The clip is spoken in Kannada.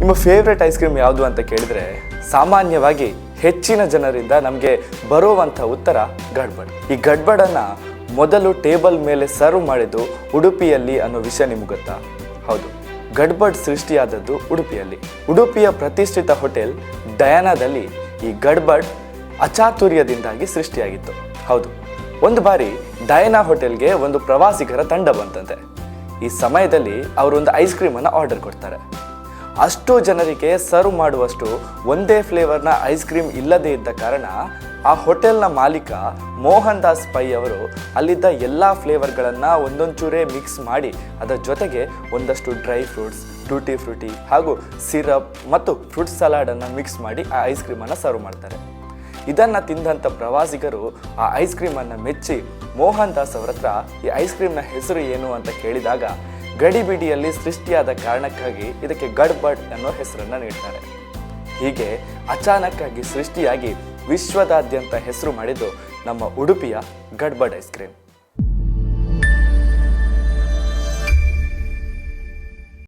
ನಿಮ್ಮ ಫೇವ್ರೆಟ್ ಐಸ್ ಕ್ರೀಮ್ ಯಾವುದು ಅಂತ ಕೇಳಿದರೆ ಸಾಮಾನ್ಯವಾಗಿ ಹೆಚ್ಚಿನ ಜನರಿಂದ ನಮಗೆ ಬರುವಂಥ ಉತ್ತರ ಗಡ್ಬಡ್. ಈ ಗಡ್ಬಡನ್ನು ಮೊದಲು ಟೇಬಲ್ ಮೇಲೆ ಸರ್ವ್ ಮಾಡಿದ್ದು ಉಡುಪಿಯಲ್ಲಿ ಅನ್ನೋ ವಿಷಯ ನಿಮ್ಗೆ ಗೊತ್ತಾ? ಹೌದು, ಗಡ್ಬಡ್ ಸೃಷ್ಟಿಯಾದದ್ದು ಉಡುಪಿಯಲ್ಲಿ. ಉಡುಪಿಯ ಪ್ರತಿಷ್ಠಿತ ಹೋಟೆಲ್ ಡಯಾನಾದಲ್ಲಿ ಈ ಗಡ್ಬಡ್ ಅಚಾತುರ್ಯದಿಂದಾಗಿ ಸೃಷ್ಟಿಯಾಗಿತ್ತು. ಹೌದು, ಒಂದು ಬಾರಿ ಡಯಾನಾ ಹೋಟೆಲ್ಗೆ ಒಂದು ಪ್ರವಾಸಿಗರ ತಂಡ ಬಂತಂತೆ. ಈ ಸಮಯದಲ್ಲಿ ಅವರೊಂದು ಐಸ್ ಕ್ರೀಮನ್ನು ಆರ್ಡರ್ ಕೊಡ್ತಾರೆ. ಅಷ್ಟು ಜನರಿಗೆ ಸರ್ವ್ ಮಾಡುವಷ್ಟು ಒಂದೇ ಫ್ಲೇವರ್ನ ಐಸ್ ಕ್ರೀಮ್ ಇಲ್ಲದೇ ಇದ್ದ ಕಾರಣ ಆ ಹೋಟೆಲ್ನ ಮಾಲೀಕ ಮೋಹನ್ ದಾಸ್ ಪೈ ಅವರು ಅಲ್ಲಿದ್ದ ಎಲ್ಲ ಫ್ಲೇವರ್ಗಳನ್ನು ಒಂದೊಂಚೂರೇ ಮಿಕ್ಸ್ ಮಾಡಿ ಅದರ ಜೊತೆಗೆ ಒಂದಷ್ಟು ಡ್ರೈ ಫ್ರೂಟ್ಸ್, ಟೂಟಿ ಫ್ರೂಟಿ ಹಾಗೂ ಸಿರಪ್ ಮತ್ತು ಫ್ರೂಟ್ ಸಲಾಡನ್ನು ಮಿಕ್ಸ್ ಮಾಡಿ ಆ ಐಸ್ ಕ್ರೀಮನ್ನು ಸರ್ವ್ ಮಾಡ್ತಾರೆ. ಇದನ್ನು ತಿಂದಂಥ ಪ್ರವಾಸಿಗರು ಆ ಐಸ್ ಕ್ರೀಮನ್ನು ಮೆಚ್ಚಿ ಮೋಹನ್ ದಾಸ್ ಅವರ ಹತ್ರ ಈ ಐಸ್ ಕ್ರೀಮ್ನ ಹೆಸರು ಏನು ಅಂತ ಕೇಳಿದಾಗ ಗಡಿಬಿಡಿಯಲ್ಲಿ ಸೃಷ್ಟಿಯಾದ ಕಾರಣಕ್ಕಾಗಿ ಇದಕ್ಕೆ ಗಡ್ಬಡ್ ಅನ್ನೋ ಹೆಸರನ್ನು ನೀಡ್ತಾರೆ. ಹೀಗೆ ಅಚಾನಕ್ಕಾಗಿ ಸೃಷ್ಟಿಯಾಗಿ ವಿಶ್ವದಾದ್ಯಂತ ಹೆಸರು ಮಾಡಿದ್ದು ನಮ್ಮ ಉಡುಪಿಯ ಗಡ್ಬಡ್ ಐಸ್ ಕ್ರೀಮ್.